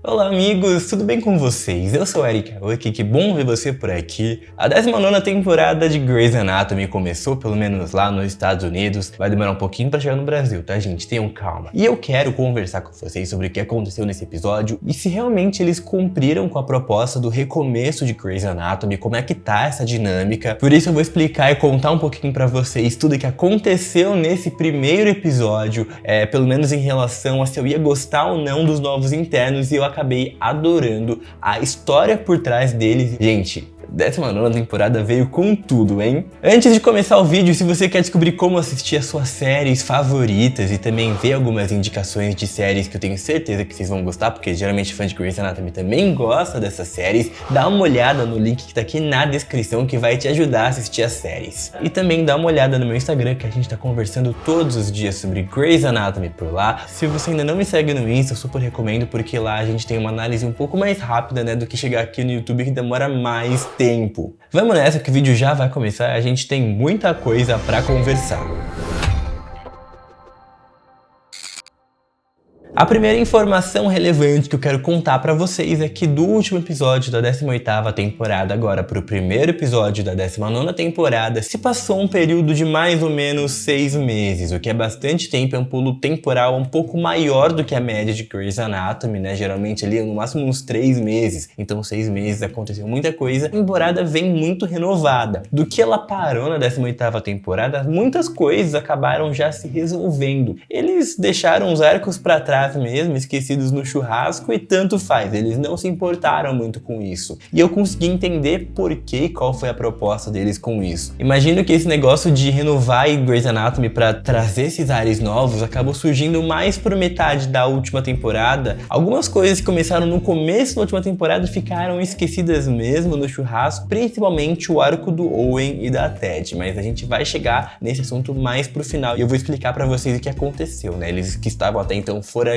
Olá amigos, tudo bem com vocês? Eu sou o Eric Aoki, que bom ver você por aqui. A 19ª temporada de Grey's Anatomy começou, pelo menos lá nos Estados Unidos. Vai demorar um pouquinho pra chegar no Brasil, tá gente? Tenham calma. E eu quero conversar com vocês sobre o que aconteceu nesse episódio e se realmente eles cumpriram com a proposta do recomeço de Grey's Anatomy, como é que tá essa dinâmica. Por isso eu vou explicar e contar um pouquinho pra vocês tudo o que aconteceu nesse primeiro episódio, pelo menos em relação a se eu ia gostar ou não dos novos internos, e eu acabei adorando a história por trás deles. Gente, 19ª temporada veio com tudo, hein? Antes de começar o vídeo, se você quer descobrir como assistir as suas séries favoritas e também ver algumas indicações de séries que eu tenho certeza que vocês vão gostar, porque geralmente fã de Grey's Anatomy também gosta dessas séries, dá uma olhada no link que tá aqui na descrição que vai te ajudar a assistir as séries. E também dá uma olhada no meu Instagram, que a gente tá conversando todos os dias sobre Grey's Anatomy por lá. Se você ainda não me segue no Insta, eu super recomendo, porque lá a gente tem uma análise um pouco mais rápida, né, do que chegar aqui no YouTube, que demora mais tempo. Vamos nessa que o vídeo já vai começar, a gente tem muita coisa pra conversar. A primeira informação relevante que eu quero contar pra vocês é que do último episódio da 18ª temporada agora pro primeiro episódio da 19ª temporada se passou um período de mais ou menos 6 meses, o que é bastante tempo, é um pulo temporal um pouco maior do que a média de Grey's Anatomy, né? Geralmente ali no máximo uns 3 meses, então 6 meses aconteceu muita coisa. A temporada vem muito renovada. Do que ela parou na 18ª temporada, muitas coisas acabaram já se resolvendo. Eles deixaram os arcos pra trás mesmo, esquecidos no churrasco, e tanto faz, eles não se importaram muito com isso. E eu consegui entender por que, qual foi a proposta deles com isso. Imagino que esse negócio de renovar Grey's Anatomy para trazer esses ares novos acabou surgindo mais por metade da última temporada. Algumas coisas que começaram no começo da última temporada ficaram esquecidas mesmo no churrasco, principalmente o arco do Owen e da Ted, mas a gente vai chegar nesse assunto mais pro final e eu vou explicar para vocês o que aconteceu, né? Eles que estavam até então foragidos.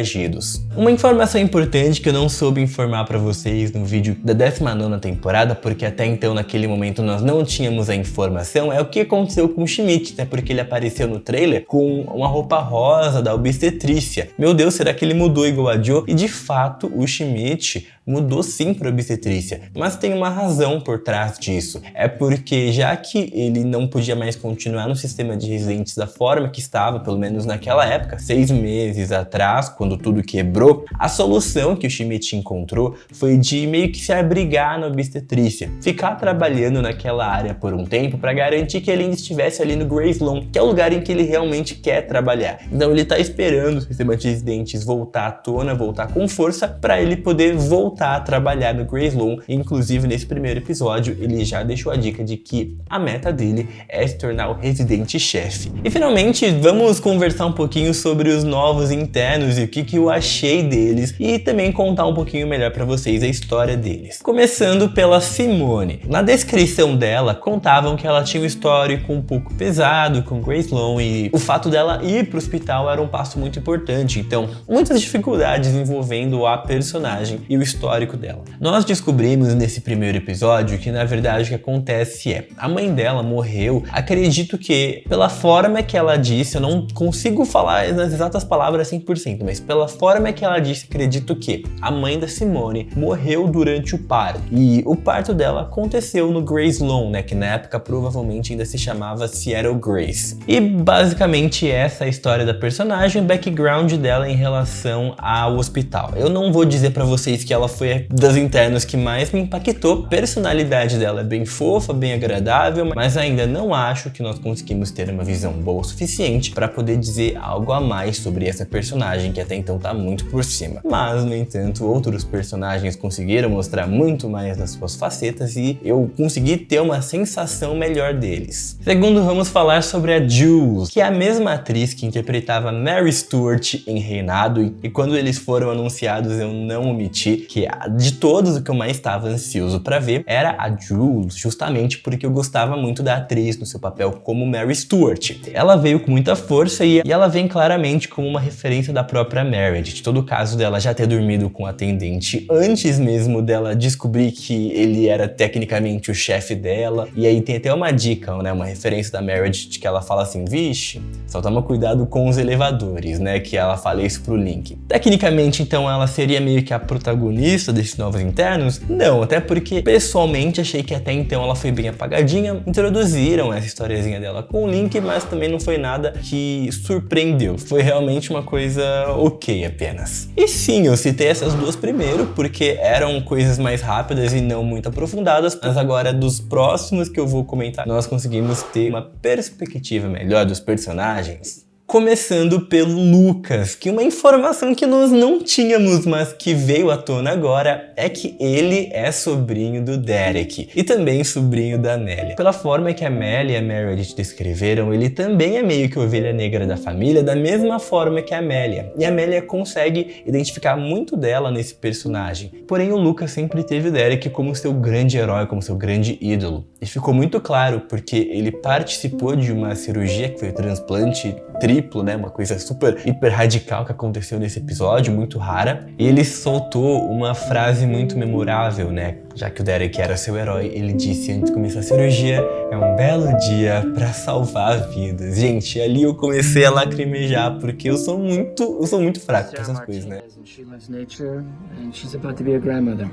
Uma informação importante que eu não soube informar pra vocês no vídeo da 19ª temporada, porque até então naquele momento nós não tínhamos a informação, é o que aconteceu com o Schmidt, né? Porque ele apareceu no trailer com uma roupa rosa da obstetrícia. Meu Deus, será que ele mudou igual a Joe? E de fato o Schmidt mudou sim para obstetrícia, mas tem uma razão por trás disso. É porque já que ele não podia mais continuar no sistema de residentes da forma que estava, pelo menos naquela época, 6 meses atrás, quando tudo quebrou, a solução que o Schmidt encontrou foi de meio que se abrigar na obstetrícia, ficar trabalhando naquela área por um tempo para garantir que ele ainda estivesse ali no Grey's Lawn, que é o lugar em que ele realmente quer trabalhar. Então ele tá esperando o sistema de residentes voltar à tona, voltar com força, para ele poder voltar a trabalhar no Grey's Lawn. Inclusive nesse primeiro episódio ele já deixou a dica de que a meta dele é se tornar o residente-chefe. E finalmente vamos conversar um pouquinho sobre os novos internos e o que eu achei deles, e também contar um pouquinho melhor pra vocês a história deles. Começando pela Simone. Na descrição dela contavam que ela tinha um histórico um pouco pesado com Grey's Lawn e o fato dela ir pro hospital era um passo muito importante, então muitas dificuldades envolvendo a personagem e o histórico dela. Nós descobrimos nesse primeiro episódio que na verdade o que acontece é, a mãe dela morreu, acredito que pela forma que ela disse, eu não consigo falar nas exatas palavras 100%, mas pela forma que ela disse, acredito que a mãe da Simone morreu durante o parto. E o parto dela aconteceu no Grey's Lawn, né, que na época provavelmente ainda se chamava Seattle Grace. E basicamente essa é a história da personagem, o background dela em relação ao hospital. Eu não vou dizer pra vocês que ela foi das internas que mais me impactou. A personalidade dela é bem fofa, bem agradável, mas ainda não acho que nós conseguimos ter uma visão boa o suficiente para poder dizer algo a mais sobre essa personagem que até então tá muito por cima. Mas, no entanto, outros personagens conseguiram mostrar muito mais das suas facetas e eu consegui ter uma sensação melhor deles. Segundo, vamos falar sobre a Jules, que é a mesma atriz que interpretava Mary Stuart em Reinado, e quando eles foram anunciados eu não omiti que de todos o que eu mais estava ansioso para ver era a Jules, justamente porque eu gostava muito da atriz no seu papel como Mary Stuart. Ela veio com muita força e ela vem claramente como uma referência da própria Meredith. Todo o caso dela já ter dormido com o atendente antes mesmo dela descobrir que ele era tecnicamente o chefe dela. E aí tem até uma dica, né, uma referência da Meredith que ela fala assim, vixe, só toma cuidado com os elevadores, né, que ela fala isso pro Link. Tecnicamente, então, ela seria meio que a protagonista desses novos internos? Não, até porque pessoalmente achei que até então ela foi bem apagadinha. Introduziram essa historiazinha dela com o Link, mas também não foi nada que surpreendeu. Foi realmente uma coisa ok apenas. E sim, eu citei essas duas primeiro porque eram coisas mais rápidas e não muito aprofundadas, mas agora dos próximos que eu vou comentar, nós conseguimos ter uma perspectiva melhor dos personagens. Começando pelo Lucas, que uma informação que nós não tínhamos, mas que veio à tona agora, é que ele é sobrinho do Derek e também sobrinho da Amélia. Pela forma que a Amélia e a Meredith descreveram, ele também é meio que a ovelha negra da família, da mesma forma que a Amélia. E a Amélia consegue identificar muito dela nesse personagem. Porém, o Lucas sempre teve o Derek como seu grande herói, como seu grande ídolo. E ficou muito claro porque ele participou de uma cirurgia que foi o transplante triplo, né? Uma coisa super, hiper radical que aconteceu nesse episódio, muito rara. E ele soltou uma frase muito memorável, né? Já que o Derek era seu herói, ele disse antes de começar a cirurgia, é um belo dia pra salvar vidas. Gente, ali eu comecei a lacrimejar, porque eu sou muito fraco com essas coisas, né? She loves nature and she's about to be a grandmother.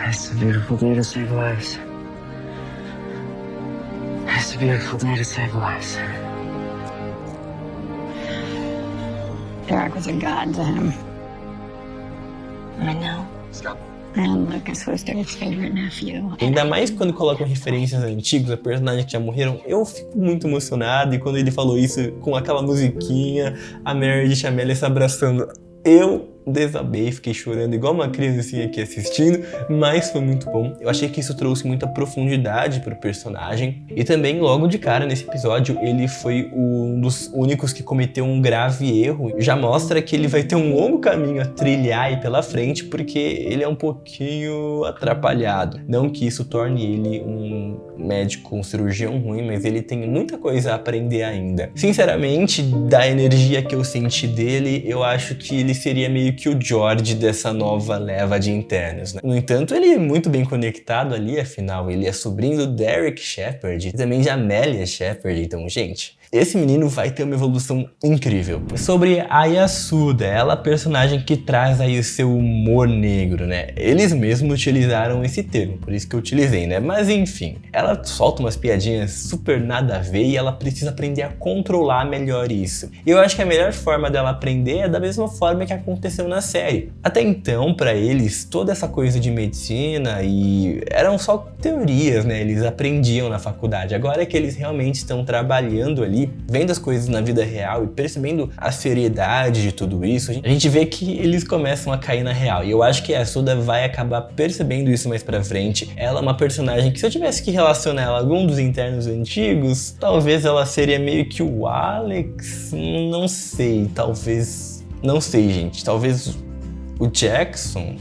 It's a beautiful day to save lives. It's a beautiful day to save lives. Derek was a god to him. I know. And Lucas was Derek's favorite nephew. Ainda mais quando colocam referências antigas a personagens que já morreram, eu fico muito emocionado. E quando ele falou isso com aquela musiquinha, a Meredith e a Amélia se abraçando, eu desabei, fiquei chorando igual uma criancinha aqui assistindo, mas foi muito bom. Eu achei que isso trouxe muita profundidade pro personagem e também logo de cara nesse episódio ele foi um dos únicos que cometeu um grave erro. Já mostra que ele vai ter um longo caminho a trilhar aí pela frente porque ele é um pouquinho atrapalhado. Não que isso torne ele um médico, um cirurgião ruim, mas ele tem muita coisa a aprender ainda. Sinceramente, da energia que eu senti dele, eu acho que ele seria meio que o George dessa nova leva de internos, né? No entanto, ele é muito bem conectado ali, afinal, ele é sobrinho do Derek Shepherd e também de Amélia Shepherd, então, gente, esse menino vai ter uma evolução incrível. Sobre a Yasuda, ela é a personagem que traz aí o seu humor negro, né? Eles mesmos utilizaram esse termo, por isso que eu utilizei, né? Mas enfim, ela solta umas piadinhas super nada a ver e ela precisa aprender a controlar melhor isso. E eu acho que a melhor forma dela aprender é da mesma forma que aconteceu na série. Até então, pra eles, toda essa coisa de medicina e eram só teorias, né? Eles aprendiam na faculdade. Agora é que eles realmente estão trabalhando ali, vendo as coisas na vida real e percebendo a seriedade de tudo isso, a gente vê que eles começam a cair na real. E eu acho que a Yasuda vai acabar percebendo isso mais pra frente. Ela é uma personagem que, se eu tivesse que relacionar ela a algum dos internos antigos, talvez ela seria meio que o Alex, não sei, talvez... Não sei, gente, talvez o Jackson...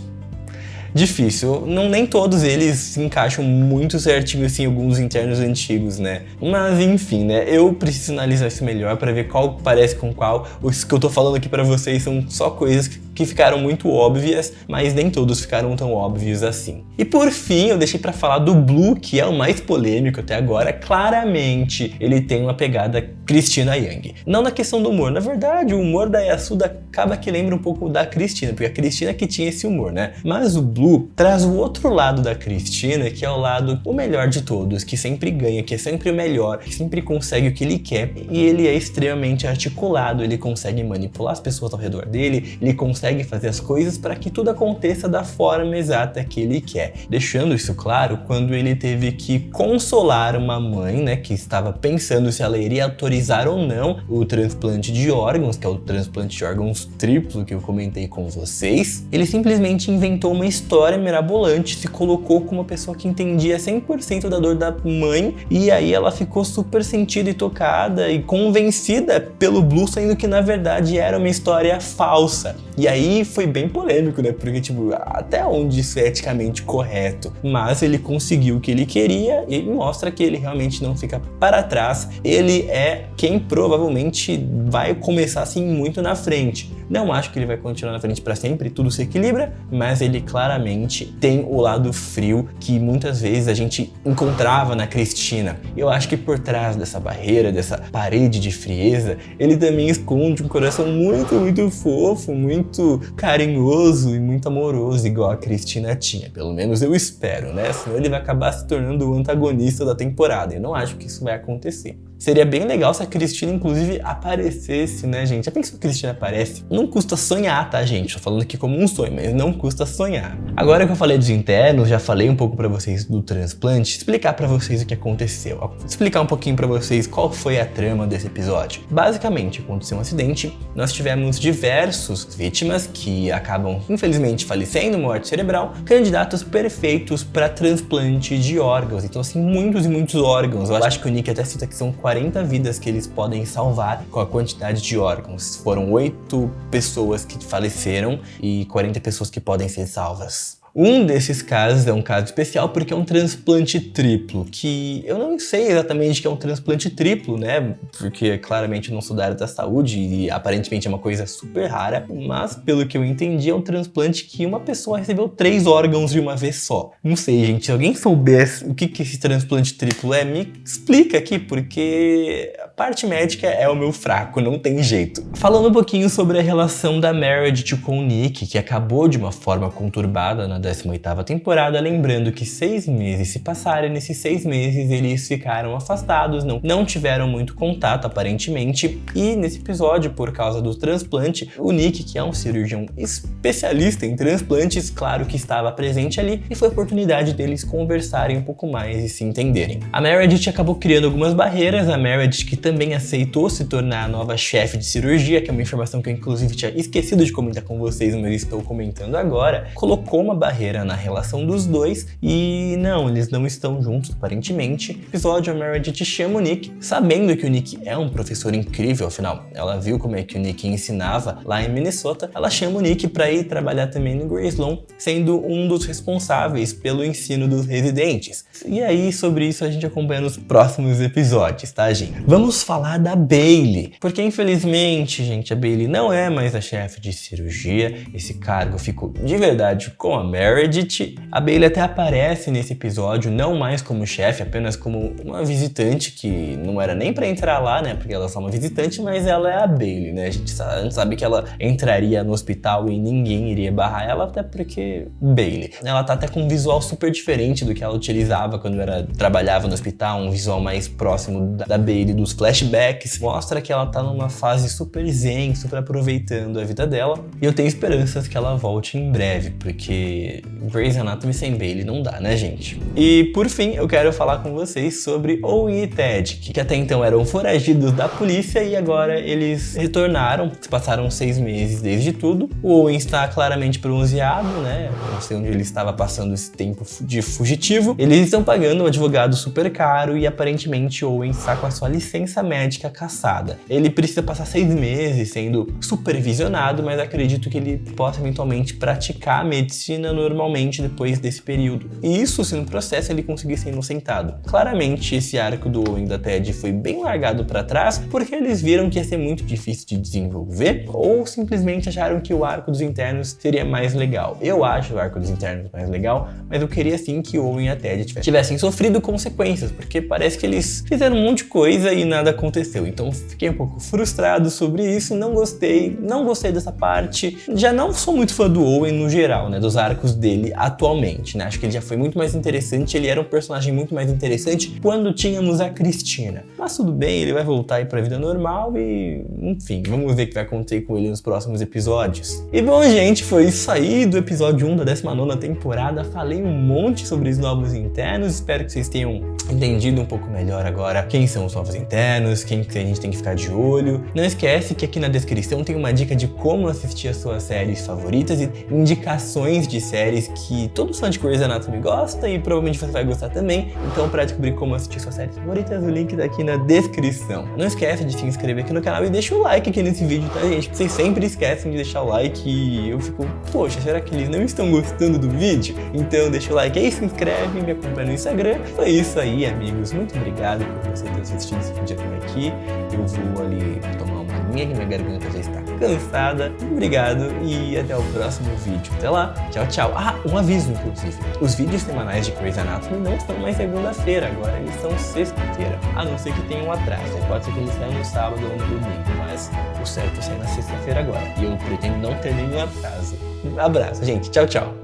Difícil, nem todos eles se encaixam muito certinho assim em alguns internos antigos, né? Mas enfim, né? Eu preciso analisar isso melhor pra ver qual parece com qual. Os que eu tô falando aqui pra vocês são só coisas que ficaram muito óbvias, mas nem todos ficaram tão óbvios assim. E por fim, eu deixei pra falar do Blue, que é o mais polêmico até agora. Claramente, ele tem uma pegada Cristina Yang. Não na questão do humor, na verdade, o humor da Yasuda acaba que lembra um pouco da Cristina, porque a Cristina que tinha esse humor, né? Mas o Blue traz o outro lado da Cristina, que é o lado o melhor de todos, que sempre ganha, que é sempre o melhor, que sempre consegue o que ele quer, e ele é extremamente articulado, ele consegue manipular as pessoas ao redor dele, ele consegue fazer as coisas para que tudo aconteça da forma exata que ele quer. Deixando isso claro, quando ele teve que consolar uma mãe, né, que estava pensando se ela iria autorizar ou não o transplante de órgãos, que é o transplante de órgãos triplo que eu comentei com vocês, ele simplesmente inventou uma história mirabolante, se colocou como uma pessoa que entendia 100% da dor da mãe, e aí ela ficou super sentida e tocada e convencida pelo Blue, sendo que na verdade era uma história falsa. E aí foi bem polêmico, né? Porque, tipo, até onde isso é eticamente correto? Mas ele conseguiu o que ele queria e mostra que ele realmente não fica para trás. Ele é quem provavelmente vai começar assim muito na frente. Não acho que ele vai continuar na frente pra sempre, tudo se equilibra, mas ele claramente tem o lado frio que muitas vezes a gente encontrava na Cristina. Eu acho que por trás dessa barreira, dessa parede de frieza, ele também esconde um coração muito, muito fofo, muito carinhoso e muito amoroso, igual a Cristina tinha. Pelo menos eu espero, né? Senão ele vai acabar se tornando o antagonista da temporada. Eu não acho que isso vai acontecer. Seria bem legal se a Cristina, inclusive, aparecesse, né, gente? Já pensou que a Cristina aparece? Não custa sonhar, tá, gente? Tô falando aqui como um sonho, mas não custa sonhar. Agora que eu falei dos internos, já falei um pouco pra vocês do transplante, explicar pra vocês o que aconteceu. Explicar um pouquinho pra vocês qual foi a trama desse episódio. Basicamente, aconteceu um acidente, nós tivemos diversos vítimas que acabam, infelizmente, falecendo, morte cerebral, candidatos perfeitos pra transplante de órgãos. Então, assim, muitos e muitos órgãos. Eu acho que o Nick até cita que são 40 vidas que eles podem salvar com a quantidade de órgãos. Foram 8 pessoas que faleceram e 40 pessoas que podem ser salvas. Um desses casos é um caso especial porque é um transplante triplo, que eu não sei exatamente o que é um transplante triplo, né? Porque claramente eu não sou da área da saúde e aparentemente é uma coisa super rara, mas pelo que eu entendi é um transplante que uma pessoa recebeu 3 órgãos de uma vez só. Não sei, gente, se alguém soubesse o que esse transplante triplo é, me explica aqui, porque a parte médica é o meu fraco, não tem jeito. Falando um pouquinho sobre a relação da Meredith com o Nick, que acabou de uma forma conturbada na 18ª temporada, lembrando que 6 meses se passaram e nesses 6 meses eles ficaram afastados, não tiveram muito contato aparentemente, e nesse episódio, por causa do transplante, o Nick, que é um cirurgião especialista em transplantes, claro que estava presente ali e foi a oportunidade deles conversarem um pouco mais e se entenderem. A Meredith acabou criando algumas barreiras, a Meredith que também aceitou se tornar a nova chefe de cirurgia, que é uma informação que eu inclusive tinha esquecido de comentar com vocês, mas estou comentando agora, colocou uma barreira na relação dos dois e não, eles não estão juntos aparentemente. No episódio, a Meredith chama o Nick, sabendo que o Nick é um professor incrível, afinal, ela viu como é que o Nick ensinava lá em Minnesota, ela chama o Nick para ir trabalhar também no Grey Sloan, sendo um dos responsáveis pelo ensino dos residentes. E aí, sobre isso, a gente acompanha nos próximos episódios, tá, gente? Vamos falar da Bailey, porque infelizmente, gente, a Bailey não é mais a chefe de cirurgia, esse cargo ficou de verdade com a Meredith. A Bailey até aparece nesse episódio, não mais como chefe, apenas como uma visitante, que não era nem pra entrar lá, né, porque ela é só uma visitante, mas ela é a Bailey, né, a gente sabe que ela entraria no hospital e ninguém iria barrar ela, até porque Bailey. Ela tá até com um visual super diferente do que ela utilizava quando trabalhava no hospital, um visual mais próximo da Bailey dos flashbacks, mostra que ela tá numa fase super zen, super aproveitando a vida dela, e eu tenho esperanças que ela volte em breve, porque Grey's Anatomy sem Bailey não dá, né, gente? E por fim, eu quero falar com vocês sobre Owen e Ted, que até então eram foragidos da polícia e agora eles retornaram, se passaram 6 meses desde tudo. O Owen está claramente bronzeado, né? Não sei onde ele estava passando esse tempo de fugitivo. Eles estão pagando um advogado super caro e aparentemente Owen está com a sua licença médica cassada. Ele precisa passar 6 meses sendo supervisionado, mas acredito que ele possa eventualmente praticar a medicina normalmente depois desse período. E isso se no processo ele conseguir ser inocentado. Claramente esse arco do Owen e da Ted foi bem largado para trás porque eles viram que ia ser muito difícil de desenvolver ou simplesmente acharam que o arco dos internos seria mais legal. Eu acho o arco dos internos mais legal, mas eu queria sim que o Owen e a Ted tivessem sofrido consequências, porque parece que eles fizeram um monte de coisa e nada aconteceu. Então fiquei um pouco frustrado sobre isso, não gostei dessa parte. Já não sou muito fã do Owen no geral, né, dos arcos dele atualmente, né? Acho que ele já foi muito mais interessante, ele era um personagem muito mais interessante quando tínhamos a Cristina. Mas tudo bem, ele vai voltar aí pra vida normal e, enfim, vamos ver o que vai acontecer com ele nos próximos episódios. E bom, gente, foi isso aí do episódio 1 da 19ª temporada. Falei um monte sobre os novos internos, espero que vocês tenham entendido um pouco melhor agora quem são os novos internos, quem que a gente tem que ficar de olho. Não esquece que aqui na descrição tem uma dica de como assistir as suas séries favoritas e indicações de séries que todo fã de Grey's Anatomy gosta e provavelmente você vai gostar também. Então, para descobrir como assistir suas séries favoritas, o link tá aqui na descrição. Não esquece de se inscrever aqui no canal e deixa o like aqui nesse vídeo, tá, gente? Vocês sempre esquecem de deixar o like e eu fico, poxa, será que eles não estão gostando do vídeo? Então deixa o like aí, se inscreve, me acompanha no Instagram. Foi isso aí, amigos. Muito obrigado por você ter assistido esse vídeo até aqui. Eu vou ali tomar uma aguinha que minha garganta já está cansada. Obrigado e até o próximo vídeo. Até lá, tchau, tchau. Ah, um aviso, inclusive. Os vídeos semanais de Grey's Anatomy não são mais segunda-feira, agora eles são sexta-feira. A não ser que tenha um atraso. Pode ser que eles saiam no sábado ou no domingo, mas o certo é sair na sexta-feira agora. E eu pretendo não ter nenhum atraso. Um abraço, gente. Tchau, tchau.